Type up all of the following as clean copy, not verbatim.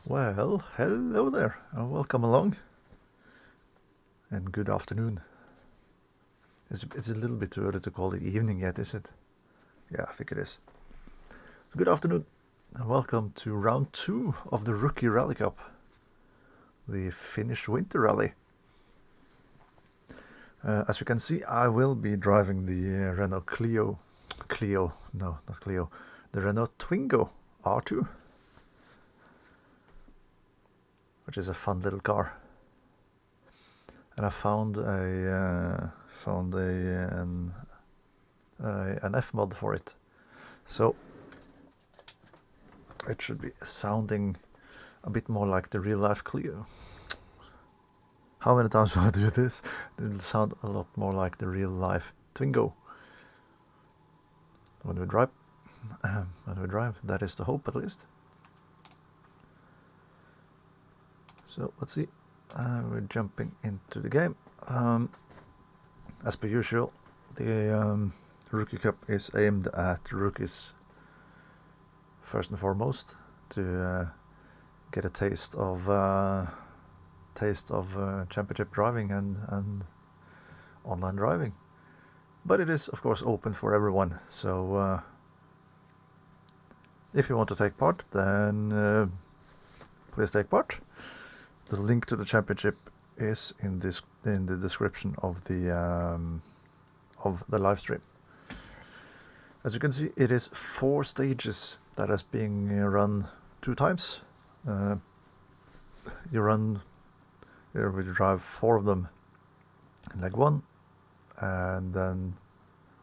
Well, hello there, and welcome along, and good afternoon. It's a little bit too early to call it evening yet, is it? Yeah, I think it is. Good afternoon, and welcome to round 2 of the Rookie Rally Cup, the Finnish Winter Rally. As you can see, I will be driving the Renault the Renault Twingo R2. Which is a fun little car, and I found an F mod for it, so it should be sounding a bit more like the real life Clio. How many times will I do this? It'll sound a lot more like the real life Twingo when we drive. That is the hope, at least. So let's see, we're jumping into the game. As per usual, the Rookie Cup is aimed at rookies first and foremost, to get a taste of championship driving and online driving. But it is of course open for everyone, so if you want to take part, then please take part. The link to the championship is in the description of the live stream. As you can see, it is 4 stages that is being run 2 times. We drive 4 of them in leg 1, and then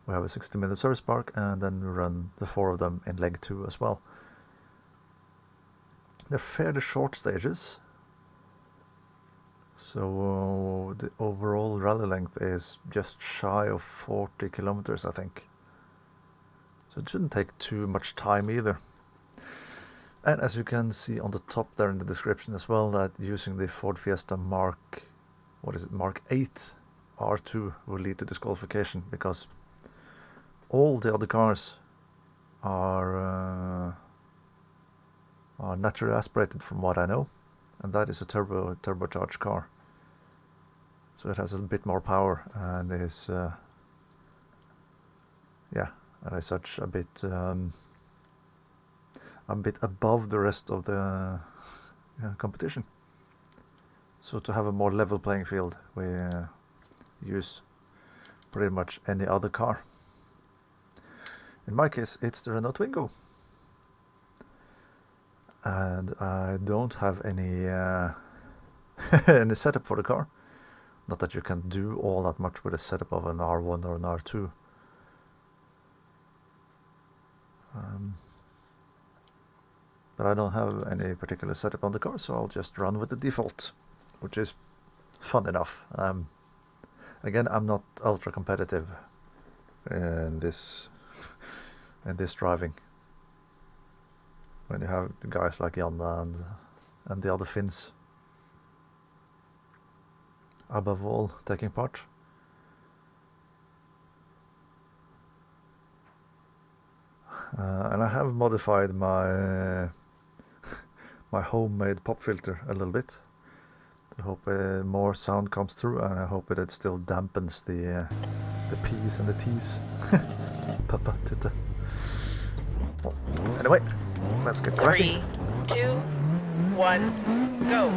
we have a 60-minute service park, and then we run the 4 of them in leg 2 as well. They're fairly short stages. So the overall rally length is just shy of 40 kilometers, I think. So it shouldn't take too much time either. And as you can see on the top there in the description as well, that using the Ford Fiesta Mark 8 R2 will lead to disqualification, because all the other cars are naturally aspirated, from what I know. And that is a turbocharged car, so it has a bit more power, and is and as such a bit above the rest of the competition. So to have a more level playing field, we use pretty much any other car. In my case, it's the Renault Twingo. And I don't have any any setup for the car. Not that you can do all that much with a setup of an R1 or an R2. But I don't have any particular setup on the car, so I'll just run with the default, which is fun enough. Again, I'm not ultra competitive in this driving. When you have the guys like Janne and the other Finns above all taking part. And I have modified my my homemade pop filter a little bit. I hope more sound comes through, and I hope it still dampens the P's and the T's. Anyway, let's get cracking. 3, 2, 1, go.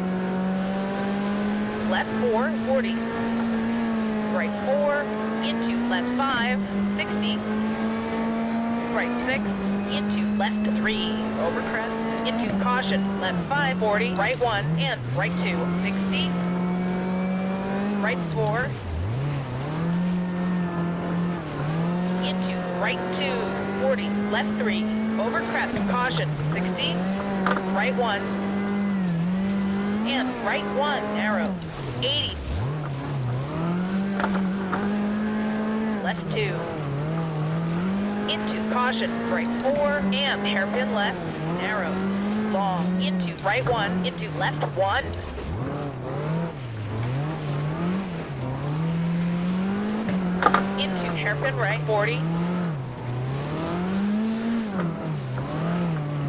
Left 4, 40. Right 4, into left 5, 60. Right 6, into left 3, over crest. Into caution, left 5, 40. Right 1, and right 2, 60. Right 4. Into right 2, 40. Left 3, over crest, caution, 60. Right 1. And right 1, narrow, 80. Left 2. Into caution, right 4, and hairpin left, narrow, long, into right 1, into left 1. Into hairpin right, 40.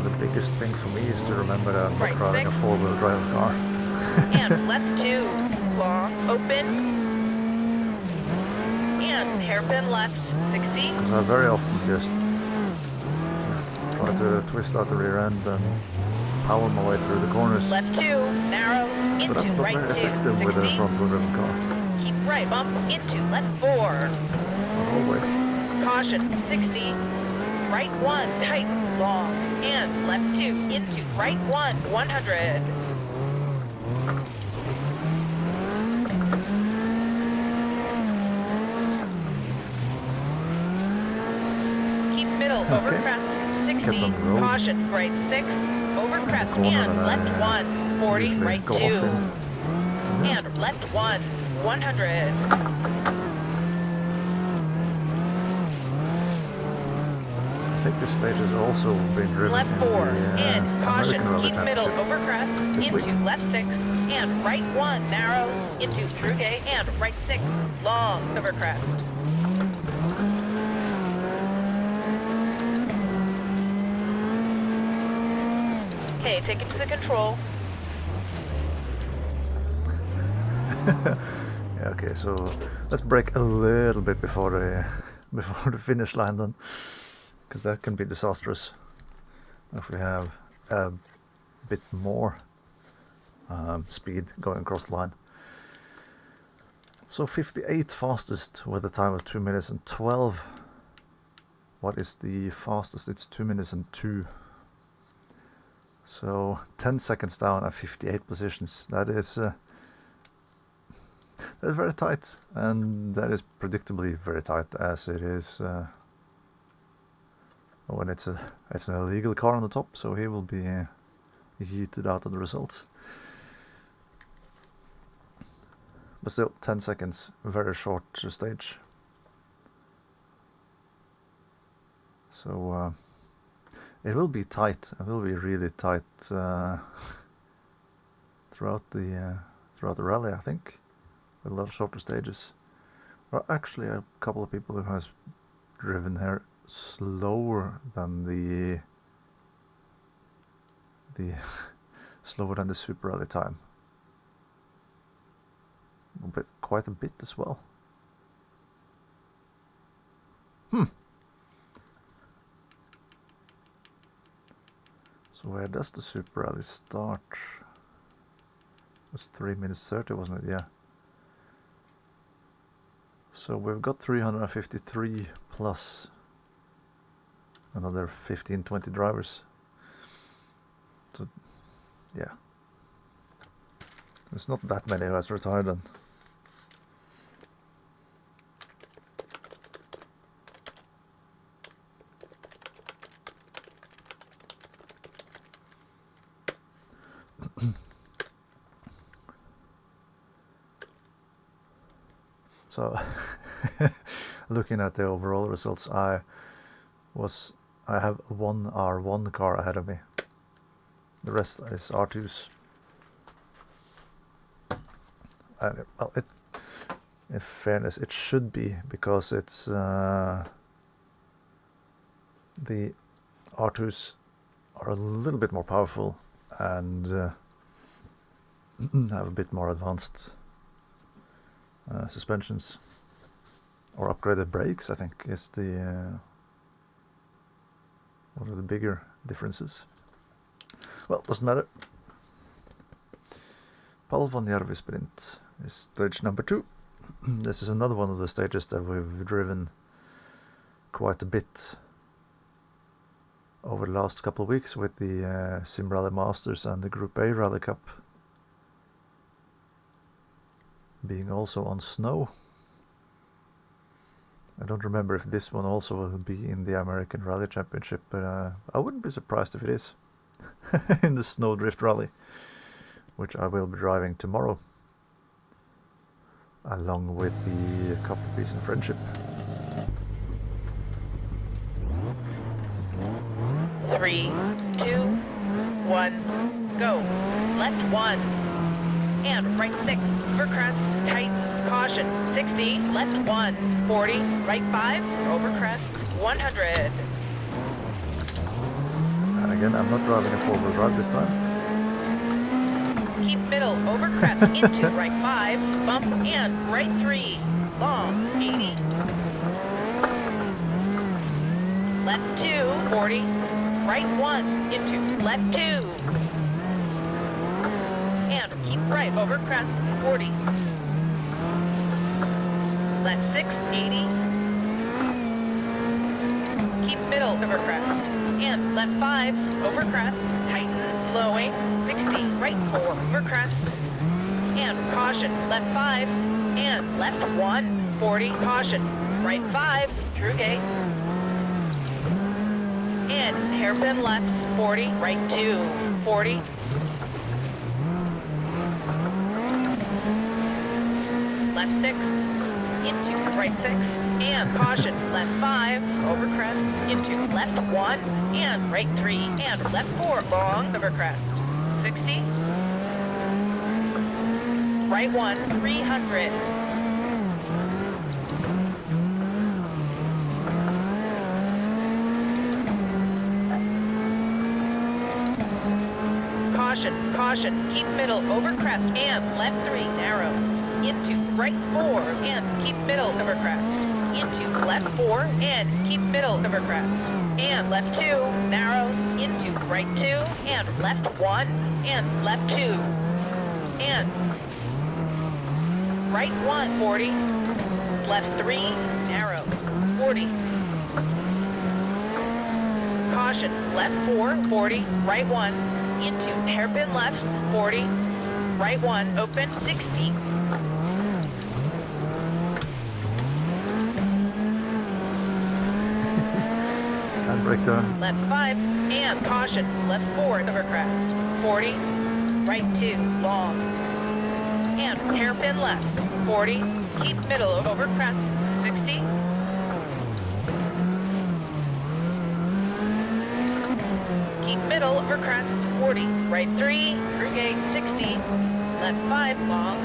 The big biggest thing for me is to remember that I'm Right not driving a 6. four-wheel drive car. And left 2. Long, open. And hairpin left, 60. Because I very often just try to twist out the rear end and power my way through the corners. Left 2, narrow, But that's into not right very 2, effective with a 60. front-wheel driven car. Keep right bump, into left 4. Not always. Caution, 60. Right 1, tight, long. And left 2, into right 1, 100. Keep middle, over Okay. crest, Kept 60. on the road. Caution, right 6. Over crest, Corner and that left I 1, 40, usually right go 2. off in. Yeah. And left 1, 100. I think this stage has also been driven Left in 4, the and caution, American Rally keep middle, Championship. over crest, this into week. left 6, and right 1, narrow, into through gate, and right 6, long, over crest. Okay, take it to the control. Yeah, okay, so let's break a little bit before the before the finish line then, because that can be disastrous if we have a bit more speed going across the line. So 58 fastest with a time of 2 minutes and 12. What is the fastest? It's 2 minutes and 2. So 10 seconds down at 58 positions. That is very tight, and that is predictably very tight, as it is when it's an illegal car on the top. So he will be yeeted out of the results. But still, 10 seconds, very short stage. So it will be tight. It will be really tight throughout the rally, I think, with a lot of shorter stages. There are actually a couple of people who has driven here slower than the slower than the Super Rally time. Quite a bit as well. So where does the Super Rally start? It was 3 minutes 30, wasn't it? Yeah. So we've got 353 plus another 15-20 drivers. So yeah, there's not that many who has retired then. So looking at the overall results, I have one R1 car ahead of me. The rest is R2s. And well, in fairness, it should be, because it's the R2s are a little bit more powerful and have a bit more advanced suspensions, or upgraded brakes, I think, is the one of the bigger differences. Well, doesn't matter. Palvanjärvi Sprint is stage number 2. This is another one of the stages that we've driven quite a bit over the last couple of weeks, with the Sim Rally Masters and the Group A Rally Cup being also on snow. I don't remember if this one also will be in the American Rally Championship, but I wouldn't be surprised if it is in the Snowdrift Rally, which I will be driving tomorrow, along with the Cup of Peace and Friendship. 3, 2, 1, go. Left 1. And right 6, over crest, tight, caution, 60, left 1, 40, right 5, over crest, 100. And again, I'm not driving a four-wheel drive this time. Keep middle over crest into right 5, bump and right 3, long 80. Left 2, 40, right 1 into left 2. And keep right over crest 40. Left 6, 80. Keep middle over crest. And left 5 over crest. Tighten, slowing. 60, right 4 over crest. And caution, left 5. And left 1, 40, caution. Right 5, through gate. And hairpin left, 40, right 2, 40. Left 6, into right 6, and caution, left 5, over crest, into left 1, and right 3, and left 4, long over crest, 60, right 1, 300, caution, caution, keep middle over crest, and left 3, narrow, into right 4, and keep middle over crest, into left 4, and keep middle over crest, and left 2, narrows, into right 2, and left 1, and left 2, and right 1, 40, left 3, narrow, 40, caution, left 4, 40, right 1, into hairpin left, 40, right 1, open, 60, Brake turn. left 5, and caution, left 4 over crest, 40, right 2, long, and hairpin left, 40, keep middle over crest, 60, keep middle over crest, 40, right 3, through gate, 60, left 5, long,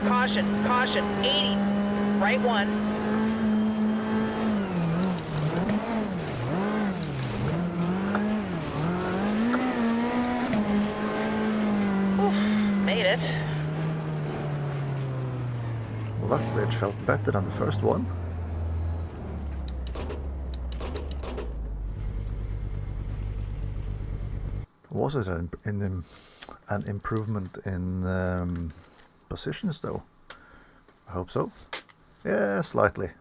caution, caution, 80, right 1, made it. Well, that stage felt better than the first one. Was it an improvement in positions though? I hope so. Yeah, slightly.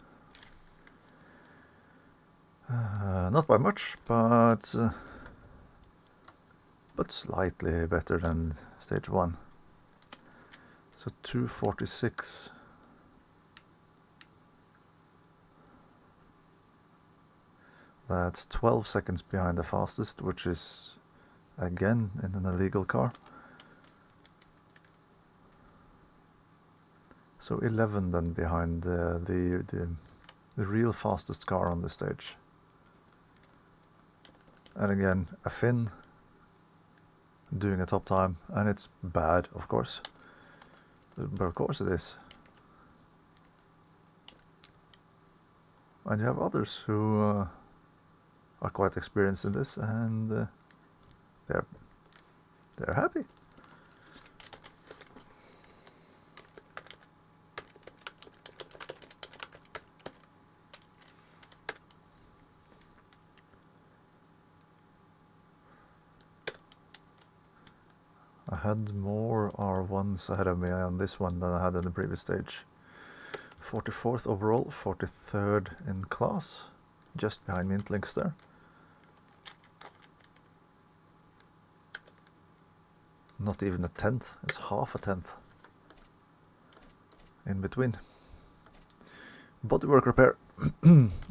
Not by much, but slightly better than stage 1. So 246. That's 12 seconds behind the fastest, which is again in an illegal car. So 11 then behind the real fastest car on the stage. And again, a Finn doing a top time, and it's bad, of course. But of course it is. And you have others who are quite experienced in this, and they're happy. I had more R1s ahead of me on this one than I had in the previous stage. 44th overall, 43rd in class, just behind Mintlinks there. Not even a 10th, it's half a 10th in between. Bodywork repair.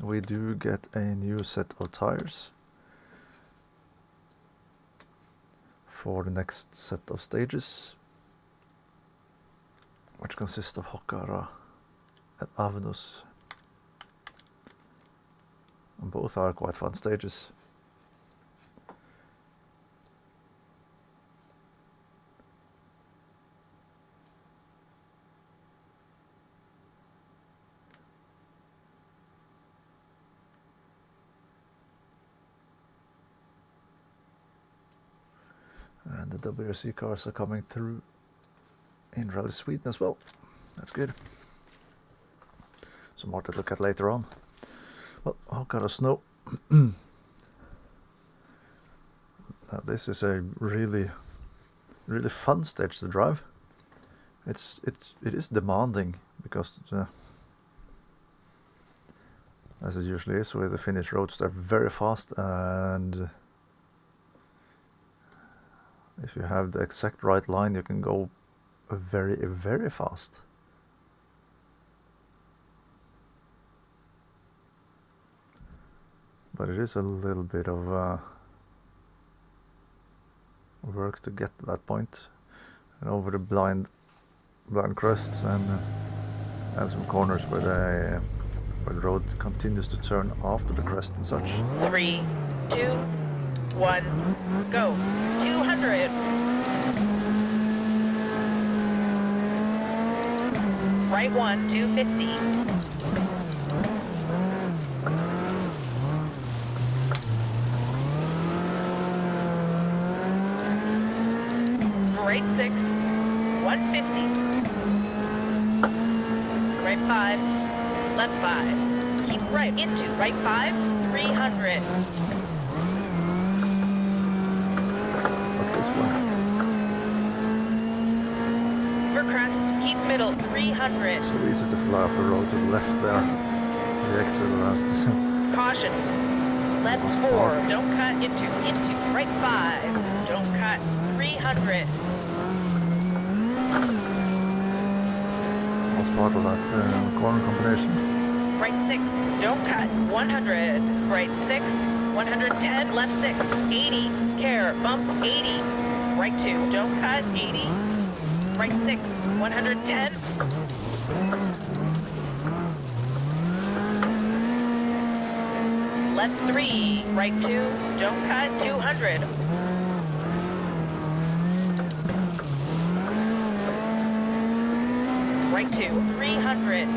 We do get a new set of tires for the next set of stages, which consist of Hokkara and Avenus. And both are quite fun stages. And the WRC cars are coming through in Rally Sweden as well. That's good. Some more to look at later on. Well, all kind of snow. Now this is a really fun stage to drive. It is demanding because as it usually is with the Finnish roads, they're very fast, and if you have the exact right line, you can go very fast. But it is a little bit of work to get to that point, and over the blind crests and some corners where the road continues to turn after the crest and such. 3, 2, 1, go. 200. Right 1, 250. Right 6, 150. Right 5, left 5. Keep right into right 5, 300. But this one, For crest, keep middle, 300. so easy to fly off the road to the left there. The exit of that. Caution. Left 4, don't cut into right 5. Don't cut, 300. Was part of that corner combination. Right 6, don't cut, 100. Right 6, 110, left 6, 80. Care, bump, 80. Right 2, don't cut, 80. Right 6, 110. Left 3, right 2, don't cut, 200. Right 2, 300.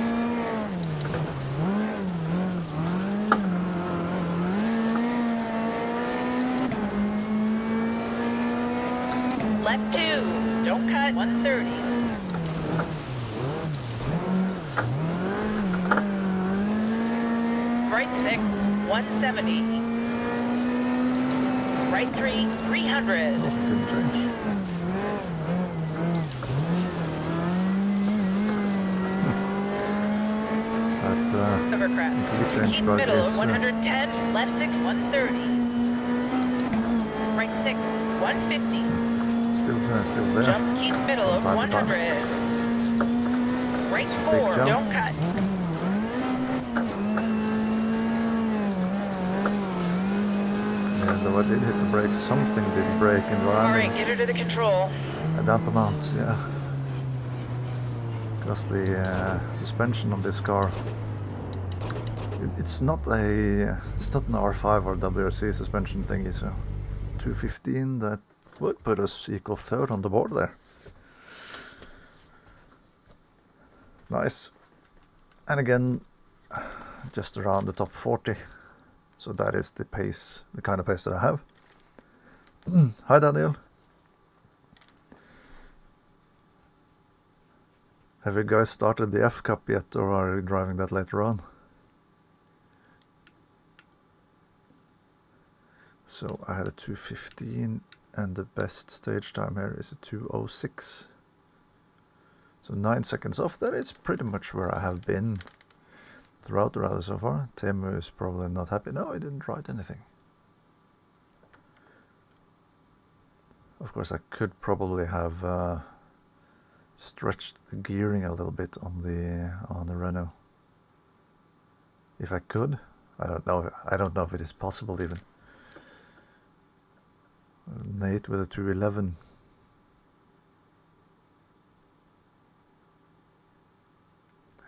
Left 2, don't cut, 130. Right 6, 170. Right 3, 300. Didn't change. Overcrest. Keep middle, 110, left 6, 130. Right 6, 150. Still there. Jump, keep middle of 100. Right 4, don't cut. Yeah, though I did hit the brakes, something did break in the landing. Alright, get her to the control. A damp amount, yeah. Because the suspension on this car, it's not an R5 or WRC suspension thingy, so 215, that would put us equal third on the board there. Nice. And again, just around the top 40. So that is the pace, the kind of pace that I have. Hi Daniel. Have you guys started the F Cup yet, or are you driving that later on? So I had a 215 and the best stage time here is a 206. So 9 seconds off. That is pretty much where I have been throughout the rally so far. Teemu is probably not happy. No, he didn't write anything. Of course, I could probably have stretched the gearing a little bit on the Renault. If I could, I don't know. I don't know if it is possible even. Nate with a 211.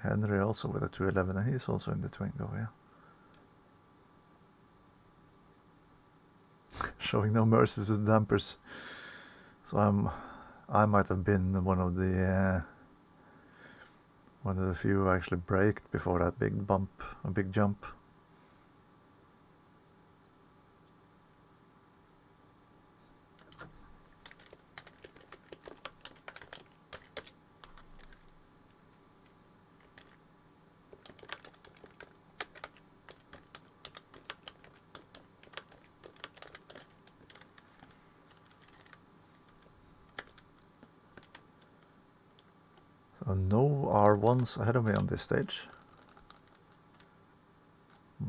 Henry also with a 211, and he's also in the Twingo, yeah. Showing no mercy to the dampers. So I might have been one of the few who actually braked before that big bump, a big jump. No R1s ahead of me on this stage.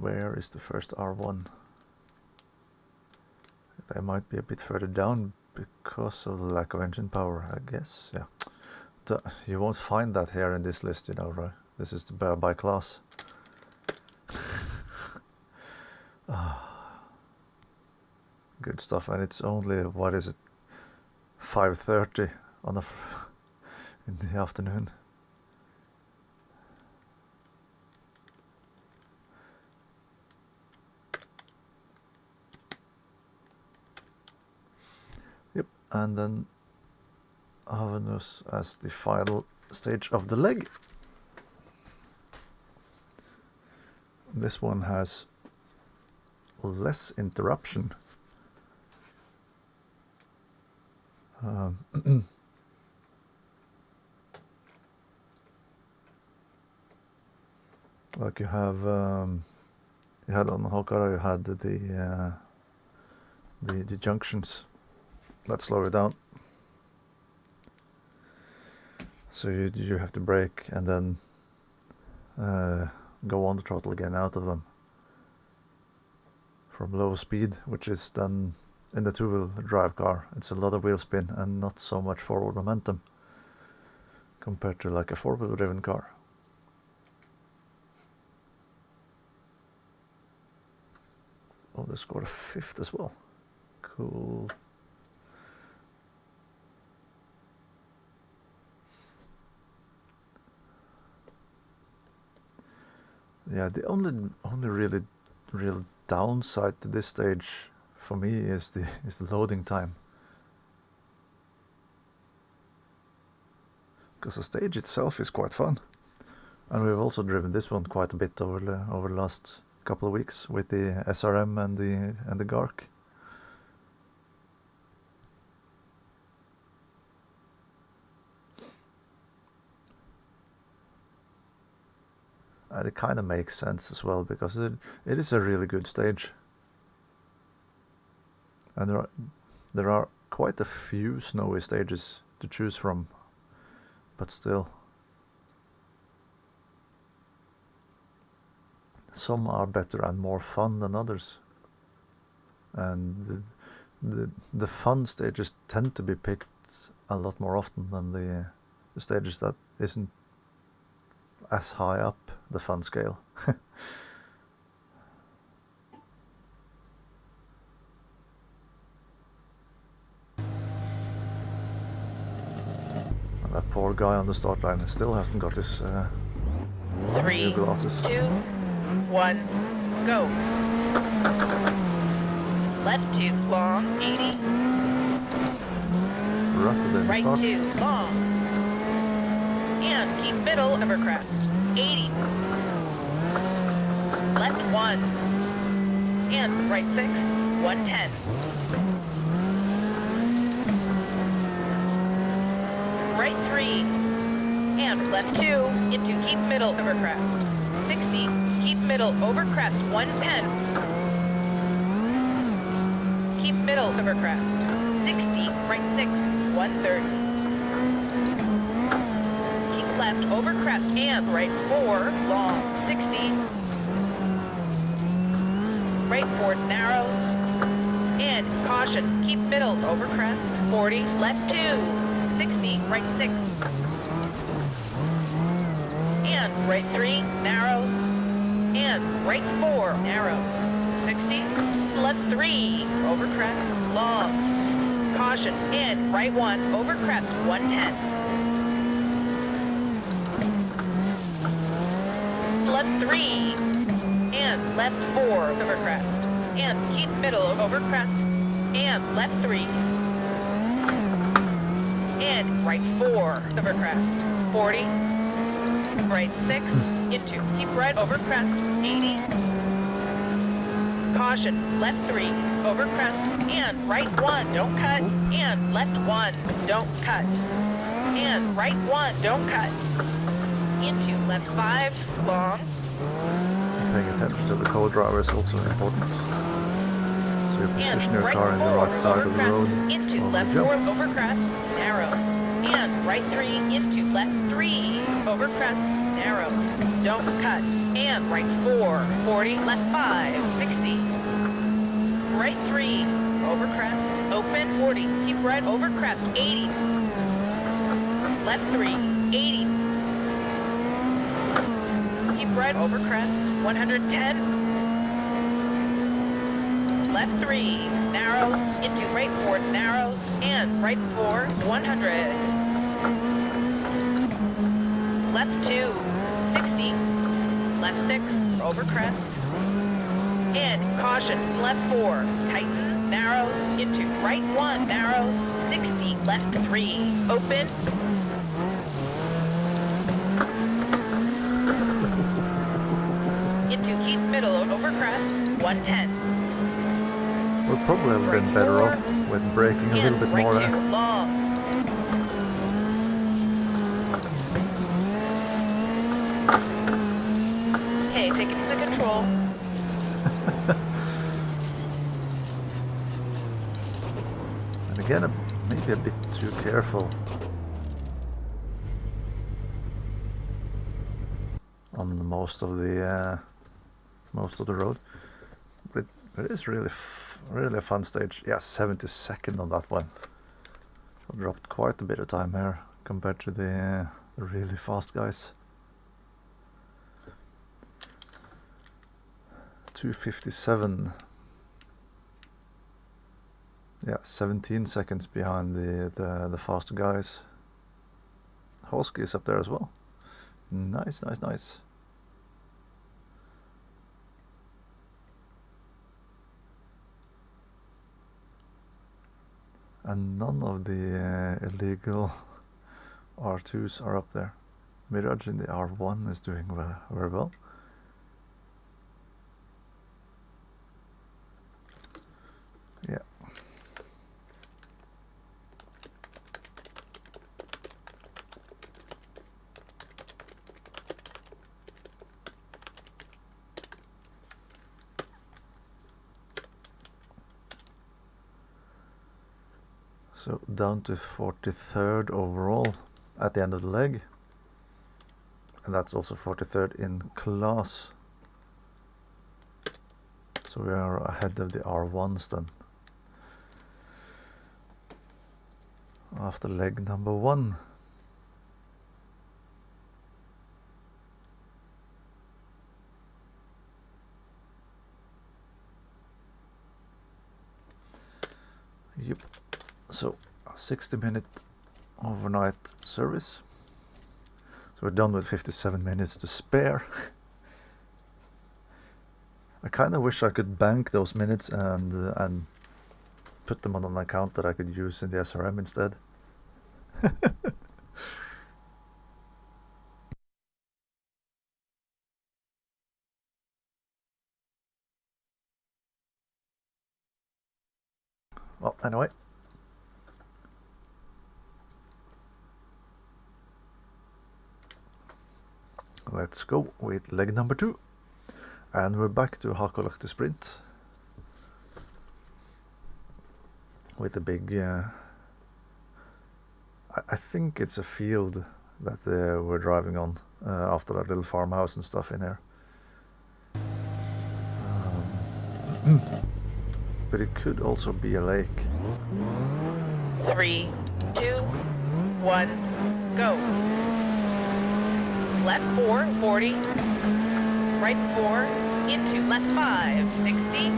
Where is the first R1? They might be a bit further down because of the lack of engine power, I guess. Yeah, you won't find that here in this list, you know, right? This is the by class. Good stuff, and it's only, what is it, 5:30 on in the afternoon. Yep, and then R1s as the final stage of the leg. This one has less interruption. Like you have, you had on Hokara, you had the junctions that slow you down. So you have to brake and then go on the throttle again out of them from low speed, which is then in the two-wheel drive car. It's a lot of wheel spin and not so much forward momentum compared to like a four-wheel driven car. Oh, they scored a 5th as well. Cool. Yeah, the only real downside to this stage for me is the loading time. Because the stage itself is quite fun, and we've also driven this one quite a bit over the last couple of weeks with the SRM and the GARC. And it kind of makes sense as well, because it is a really good stage. And there are quite a few snowy stages to choose from, but still. Some are better and more fun than others. And the fun stages tend to be picked a lot more often than the stages that isn't as high up the fun scale. And that poor guy on the start line still hasn't got his new glasses. 3, 2, 1, go. Left 2, long, 80. Rutted in the Right start. 2, long. And keep middle over crest, 80. Left 1. And right 6, 110. Right 3. And left 2 into keep middle over crest, 60. Keep middle over crest, 110. Keep middle over crest, 60. Right 6, 130. Left over crest and right 4, long, 60. Right 4, narrow. And caution, keep middle over crest, 40. Left 2, 60. Right 6. And right 3, narrow. And right 4, narrow, 60. Left 3, over crest, long. Caution, and right 1, over crest, 110. Left 3, and left 4 over crest, and keep middle over crest, and left 3, and right 4 over crest, 40, right 6, into, keep right over crest, 80, caution, left 3, over crest, and right 1, don't cut, and left 1, don't cut, and right 1, don't cut, into left 5, long. Paying attention to the co-driver is also important. So you position your car in the right side of the road. Into over left the jump. 4 over crest, narrow. And right 3 into left 3, over crest, narrow, don't cut, and right 4, 40, left 5, 60, right 3, over crest, open 40, keep right over crest, 80, left 3, 80, keep right over crest, 110, left 3, narrows, into right 4, narrows, and right 4, 100. Left 2, 60, left 6, over crest, and caution, left 4, tighten, narrows, into right 1, narrows, 60, left 3, open, into keep middle, over crest, 110. We'll probably have been better off with braking a little bit more there. Long. Okay, take it to the control. And again, maybe a bit too careful on most of the road. But it is really a fun stage. Yeah, 72nd on that one. I dropped quite a bit of time here compared to the really fast guys. 2:57. Yeah, 17 seconds behind the faster guys. Hosky is up there as well. Nice, nice, nice. And none of the illegal R2s are up there. Mirage in the R1 is doing very well. Yeah. So down to 43rd overall at the end of the leg, and that's also 43rd in class. So we are ahead of the R1s then. After leg number 1. Yep. So 60-minute overnight service. So we're done with 57 minutes to spare. I kind of wish I could bank those minutes and put them on an account that I could use in the SRM instead. Well, anyway. Let's go with leg number 2. And we're back to Hakolahti sprint. With a big... I think it's a field that we're driving on after that little farmhouse and stuff in here. But it could also be a lake. 3, 2, 1, go. Left 4, 40. Right 4, into left 5, 60.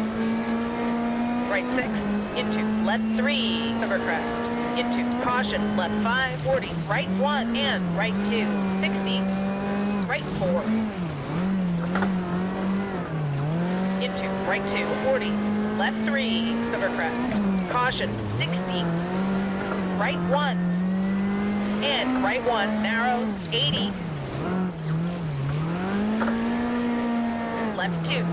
Right 6, into left 3, over crest. Into caution, left 5, 40. Right 1 and right 2, 60. Right 4. Into right 2, 40. Left 3, over crest. Caution, 60. Right 1. And right 1, narrows, 80. Left 2.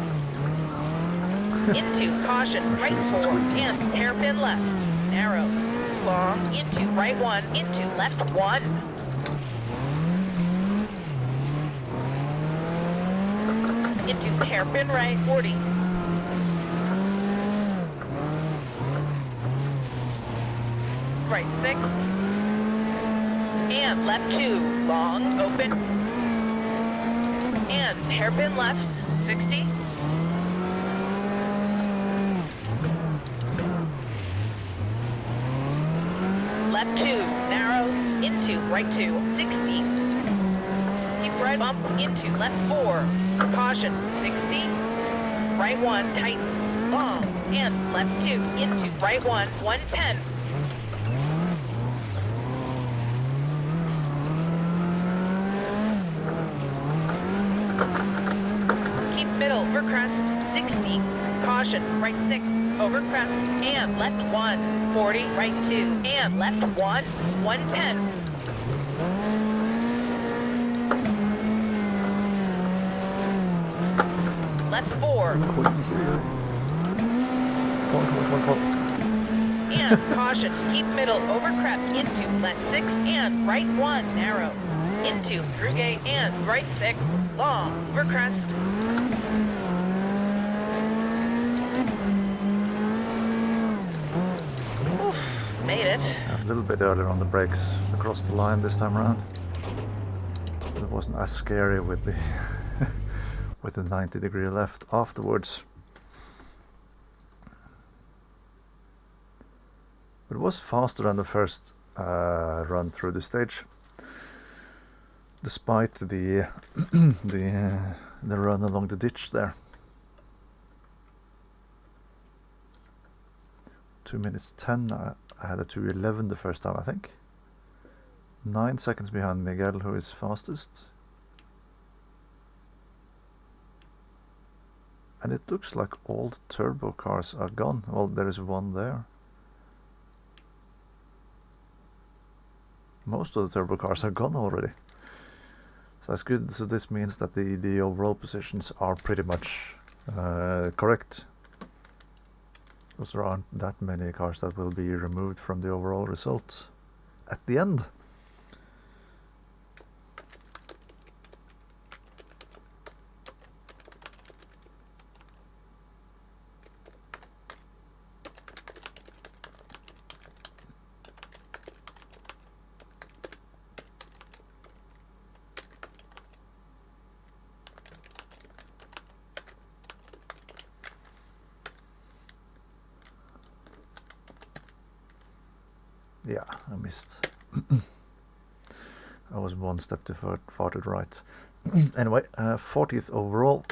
Into caution, right 4, and hairpin left. Narrow. Long, into right 1, into left 1. Into hairpin right, 40. Right 6. and left 2, long, open, and hairpin left, 60, left 2, narrows, into right 2, 60, keep right bump, into left 4, caution, 60, right 1, tight, long, and left 2, into right 1, 110. Keep middle, over crest, 60, caution, right 6, over crest, and left 1, 40, right 2, and left 1, 110. Left 4. Come on. And caution, keep middle, over crest, into left 6, and right 1, narrow, into through gate, and right 6, long, over crest. Oof, made it. A little bit earlier on the brakes across the line this time around. It wasn't as scary with the with the 90-degree left afterwards. But it was faster than the first run through the stage, despite the the run along the ditch there. 2 minutes 10. I had a 2:11 the first time, I think. 9 seconds behind Miguel, who is fastest. And it looks like all the turbo cars are gone. Well, there is one there. Most of the turbo cars are gone already. So that's good. So this means that the overall positions are pretty much correct. Because there aren't that many cars that will be removed from the overall result at the end. Yeah, I missed. I was one step too far to the right. Anyway, 40th overall.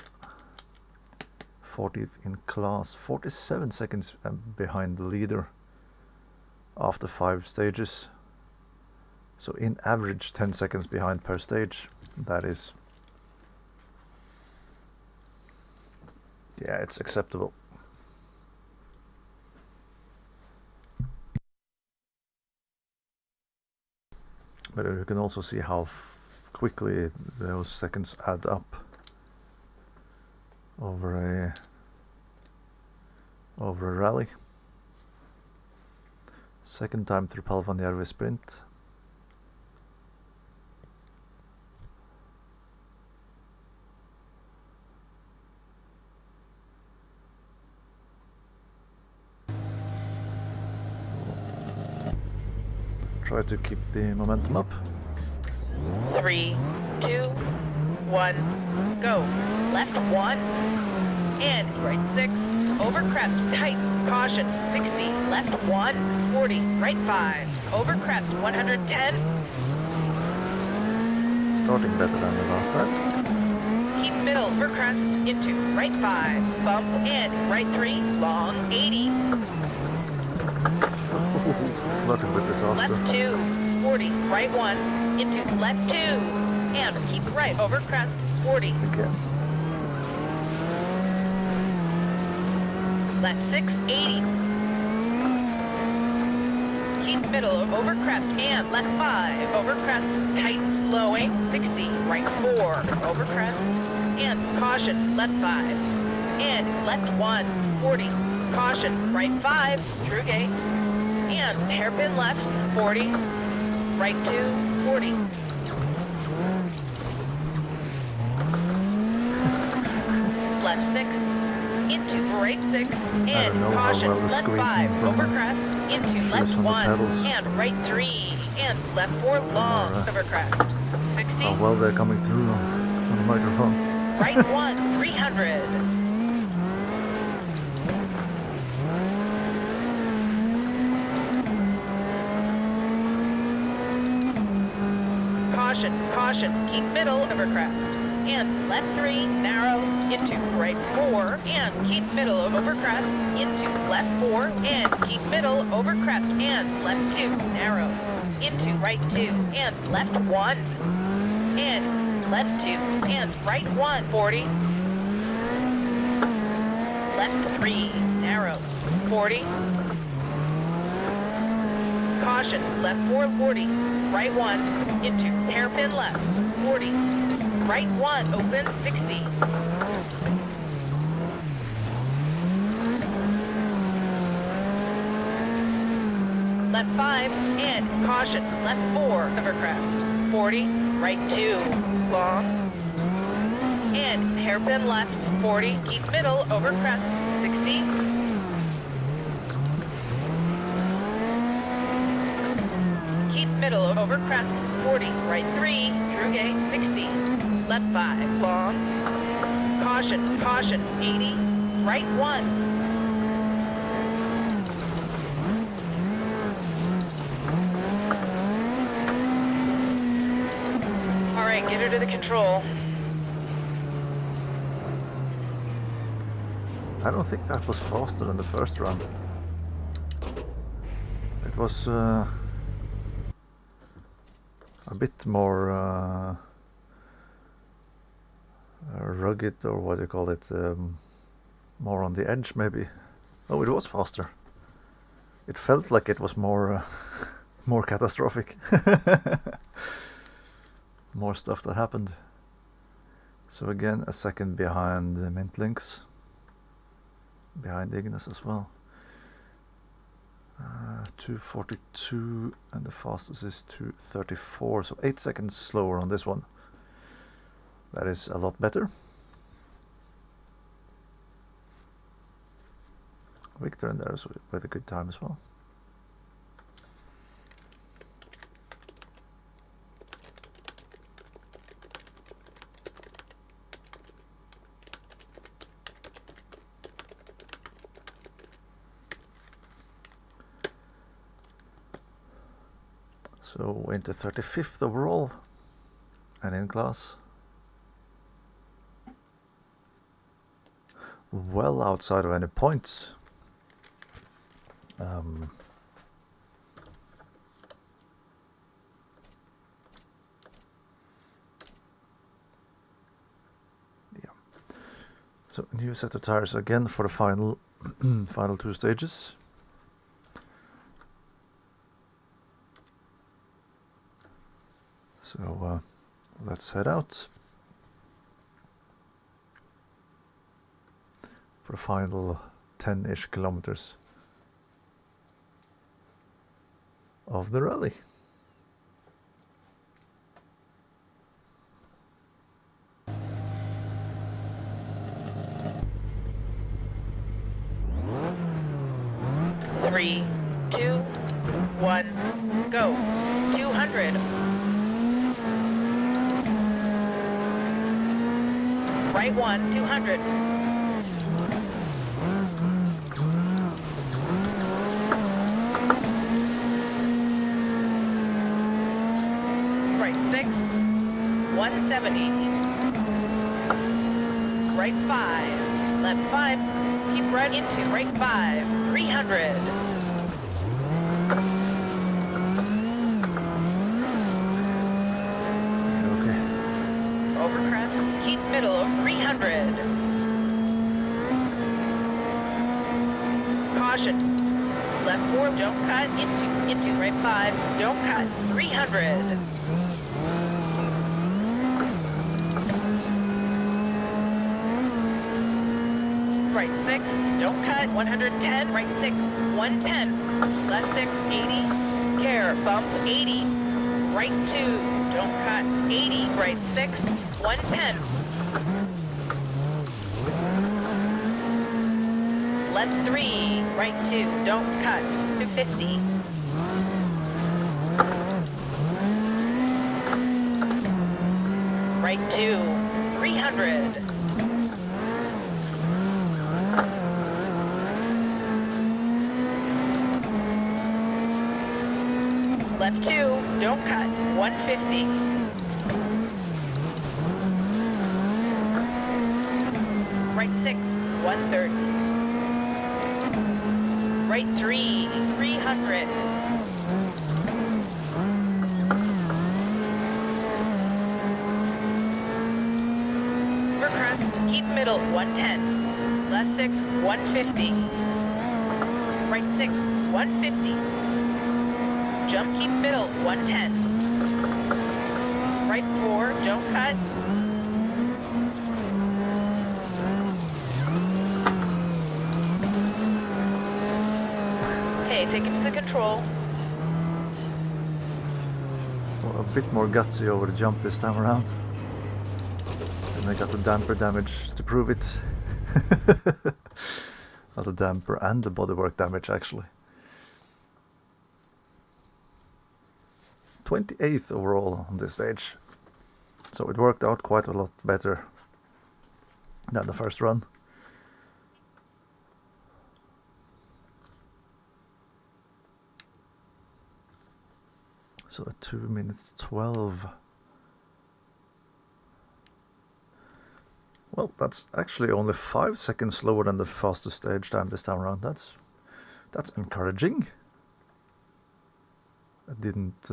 40th in class. 47 seconds behind the leader after 5 stages. So in average 10 seconds behind per stage. That is... yeah, it's acceptable. But you can also see how quickly those seconds add up over a rally. Second time through Palvanjärvi sprint. Try to keep the momentum up. 3, 2, 1, go. Left 1, and right 6, over crest, tight, caution, 60, left 1, 40, right 5, over crest, 110. Starting better than the last time. Keep middle, over crest, into right 5, bump, and right 3, long, 80. Flirting with this also. Left 2, 40, right 1, into left 2, and keep right over crest, 40. Again. Left 6, 80. Keep middle over crest, and left 5, over crest, tight, slowing, 60, right 4, over crest, and caution, left 5, and left 1, 40, caution, right 5, through gate, and hairpin left, 40, right 2, 40. Left 6, into right 6, and caution, left 5, over crest, into left 1, and right 3. and left 4 long Alright. over crest. 60. How well they're coming through on the microphone. Right 1, 300. Caution, caution, keep middle over crest. And left 3, narrow, into right 4, and keep middle over crest, into left 4, and keep middle over crest, and left 2, narrow, into right 2, and left 1, and left 2, and right 1, 40, left 3, narrow, 40, caution, left 4, 40, right 1, into hairpin left, 40, right 1, open, 60. Left 5, and caution, left 4, over crest, 40, right 2, long, and hairpin left, 40, keep middle, over crest, 60. Keep middle, over crest, 40, right 3, through gate, 60. Left 5, long, caution, caution, 80, right 1. All right, get her to the control. I don't think that was faster than the first round. It was a bit more rugged, or what do you call it, more on the edge maybe. Oh, it was faster. It felt like it was more more catastrophic. More stuff that happened. So again, a second behind the Mint Links, behind Ignis as well. 2:42, and the fastest is 2:34, so 8 seconds slower on this one. That is a lot better. Victor in there with a good time as well. So into 35th overall and in class. Well outside of any points. Yeah. So new set of tires again for the final final 2 stages. So let's head out for the final 10-ish kilometers of the rally. Three, 2, 1, go. 200. Right 1, 200. Right 6, 170. Right 5, left 5. Keep right into right 5, 300. Okay. Over crest, keep middle of 300. Caution. Left 4, don't cut, into right 5, don't cut, 300. Right 6, don't cut, 110, right 6, 110. Left 6, 80. Care, bump, 80. Right 2, don't cut, 80, right 6, 110. Left 3, right 2, don't cut, 250. right 2, 300. Left 2, don't cut, 150. Right 6, 130. Right 3, 300. Over crest, keep middle, 110. Left 6, 150. Right 6, 150. Jump, keep middle, 110. Right 4, don't cut. Okay, take it to the control. Well, a bit more gutsy over the jump this time around. And I got the damper damage to prove it. Not the damper and the bodywork damage actually. 28th overall on this stage. So it worked out quite a lot better than the first run. So at 2 minutes 12. Well, that's actually only 5 seconds slower than the fastest stage time this time around. That's encouraging. I didn't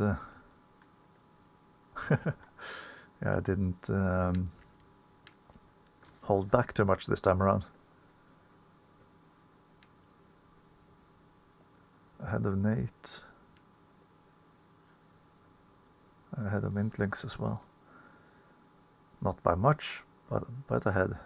yeah, I didn't hold back too much this time around. Ahead of Nate. Ahead of Mintlinks as well. Not by much, but ahead.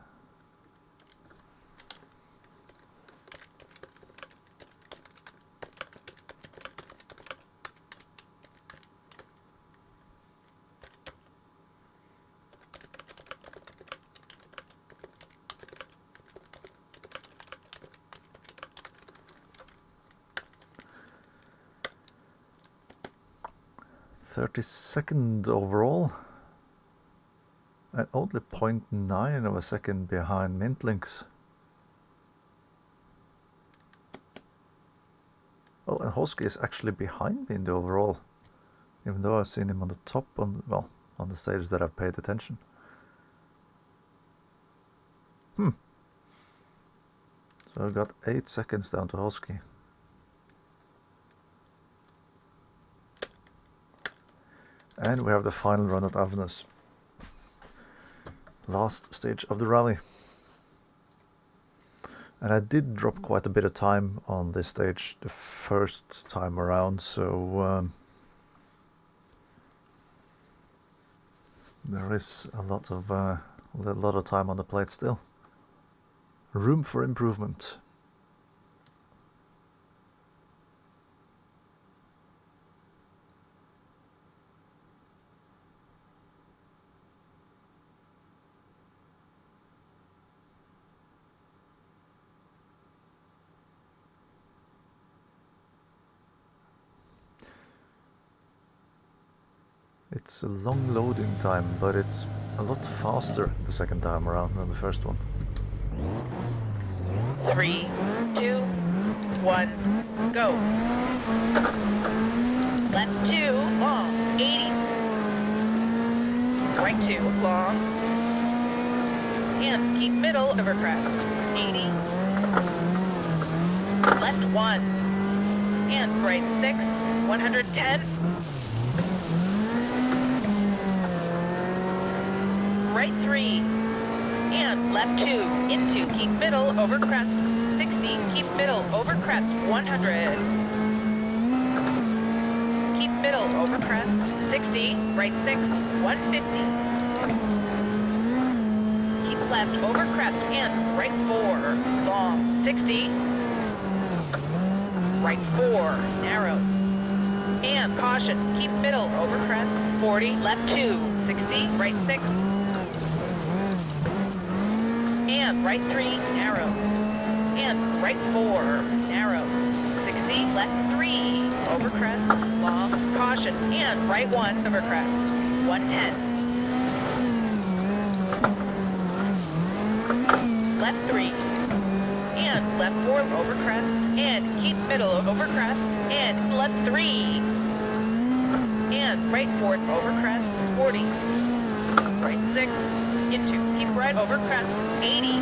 .32 overall, and only 0.9 of a second behind Mintlinks. Well, and Hosky is actually behind me in the overall, even though I've seen him on the top on the stage that I've paid attention. So I've got 8 seconds down to Hosky. And we have the final run at Avnus. Last stage of the rally. And I did drop quite a bit of time on this stage the first time around, so there is a lot of time on the plate still. Room for improvement. It's a long loading time, but it's a lot faster the second time around than the first one. 3, 2, 1, go. Left 2, long, 80. Right 2, long. And keep middle over crest, 80. Left 1. And right 6, 110. Right 3, and left 2, into, keep middle, over crest, 60, keep middle, over crest, 100. Keep middle, over crest, 60, right 6, 150. Keep left, over crest, and right 4, long, 60. Right 4, narrow. And caution, keep middle, over crest, 40, left 2, 60, right 6. And right 3, narrow. And right 4, narrow. 60, left 3, over crest, long, caution, and right 1, over crest, 110. left 4 over crest, and keep middle over crest, and left 3, and right 4 over crest, 40, right 6, into, keep right over crest, 80,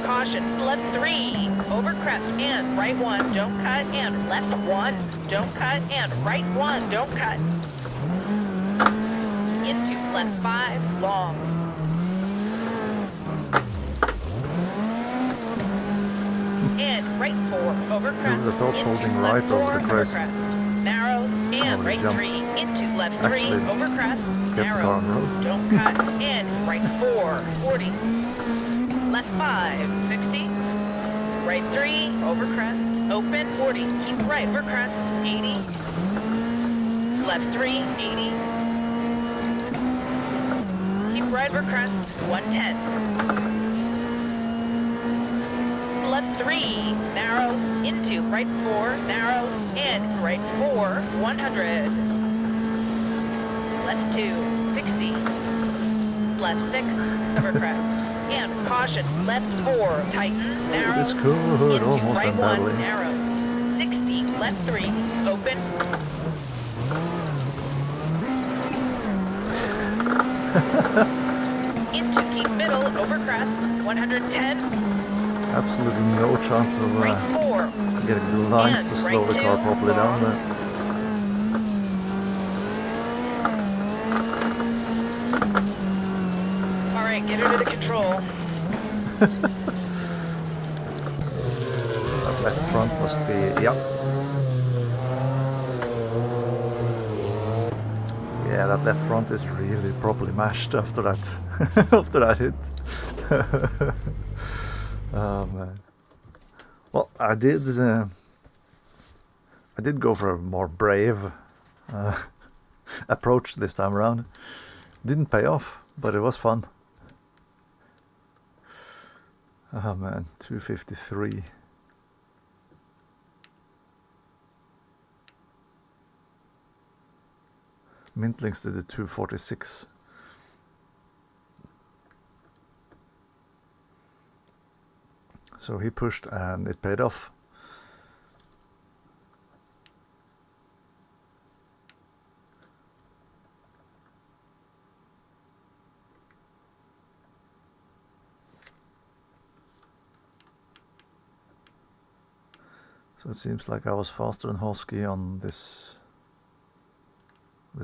caution, left 3, over crest, and right 1, don't cut, and left 1, don't cut, and right 1, don't cut, into, left 5, long, and right 4 over crest, Who would have thought into holding left right 4 over the crest? narrows, and Over the right jump. 3 into left 3 Actually, over crest, get the car narrow, on road. don't cut, and right 4, 40, left 5, 60, right 3 over crest, open, 40, keep right over crest, 80, left 3, 80, keep right over crest, 110, left 3, narrows, into right 4, narrows, and right 4, 100, left 2, 60, left 6, over crest, and caution, left 4, tighten, narrows, This could into almost right end 1, badly. narrows, 60, left 3, open, into keep middle, over crest, 110, Absolutely no chance of right 4, getting the lines and to slow right the car 2, properly down long. there. All right, get her to the control. That left front must be, yeah. Yeah, that left front is really properly mashed after that, after that hit. Oh man. Well, I did go for a more brave approach this time around. Didn't pay off, but it was fun. Oh man, 253. Mintlings did a 246. So he pushed and it paid off. So it seems like I was faster than Hosky on this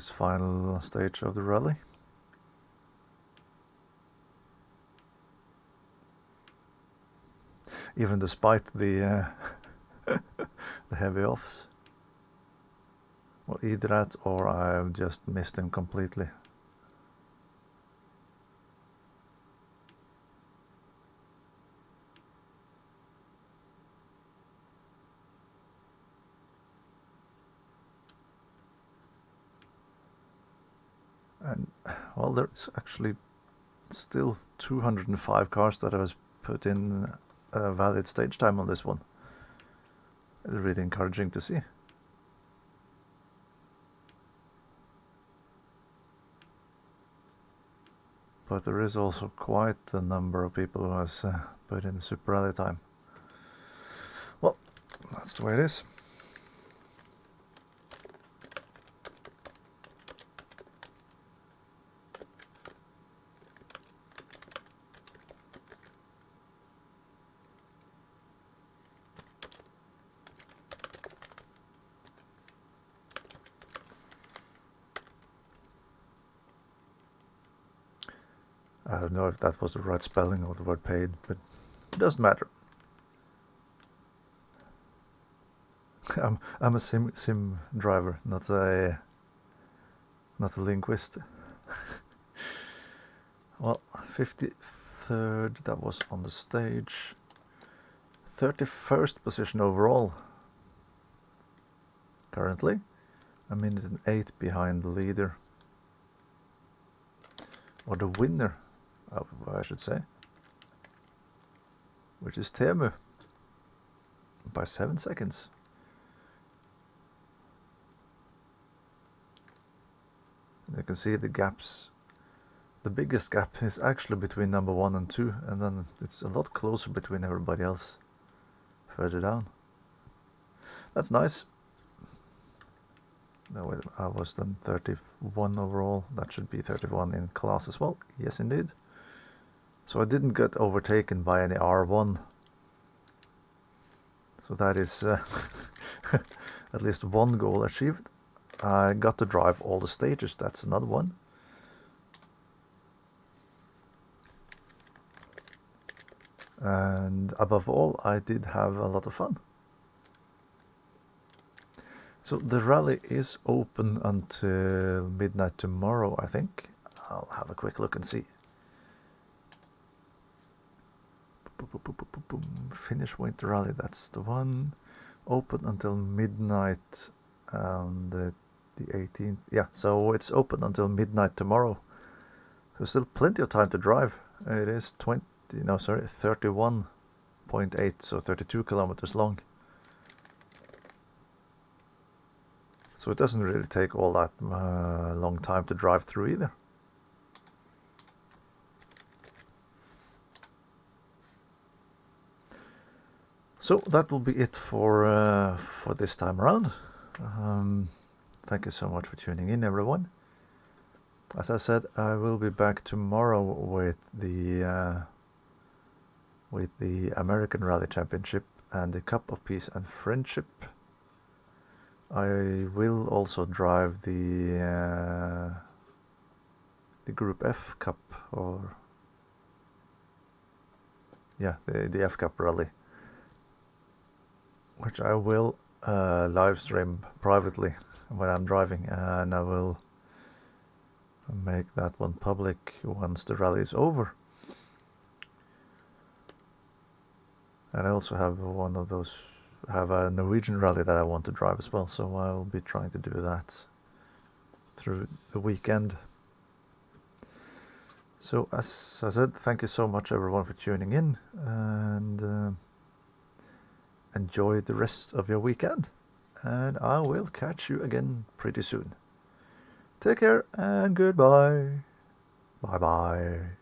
final stage of the rally. Even despite the the heavy offs. Well, either that or I've just missed him completely. And well, there's actually still 205 cars that has put in a valid stage time on this one. It's really encouraging to see. But there is also quite a number of people who has put in the Super Rally time. Well, that's the way it is. I don't know if that was the right spelling of the word paid, but it doesn't matter. I'm a sim driver, not a linguist. Well, 53rd, that was on the stage. 31st position overall. Currently, a minute and 8 behind the leader. Or the winner, I should say. Which is Teemu. By 7 seconds. You can see the gaps. The biggest gap is actually between number 1 and 2, and then it's a lot closer between everybody else. further down. That's nice. No, wait, I was then 31 overall. That should be 31 in class as well. Yes, indeed. So I didn't get overtaken by any R1. So that is at least one goal achieved. I got to drive all the stages. That's another one. And above all, I did have a lot of fun. So the rally is open until midnight tomorrow, I think. I'll have a quick look and see. Finnish Winter Rally, that's the one. Open until midnight on the 18th. Yeah, so it's open until midnight tomorrow. There's still plenty of time to drive. It is 31.8, so 32 kilometers long. So it doesn't really take all that long time to drive through either. So that will be it for this time around. Thank you so much for tuning in, everyone. As I said, I will be back tomorrow with the American Rally Championship and the Cup of Peace and Friendship. I will also drive the Group F Cup, or yeah, the F Cup Rally, which I will live stream privately when I'm driving, and I will make that one public once the rally is over. And I also have a Norwegian rally that I want to drive as well, so I will be trying to do that through the weekend. So as I said, thank you so much everyone for tuning in, and enjoy the rest of your weekend, and I will catch you again pretty soon. Take care and goodbye. Bye bye.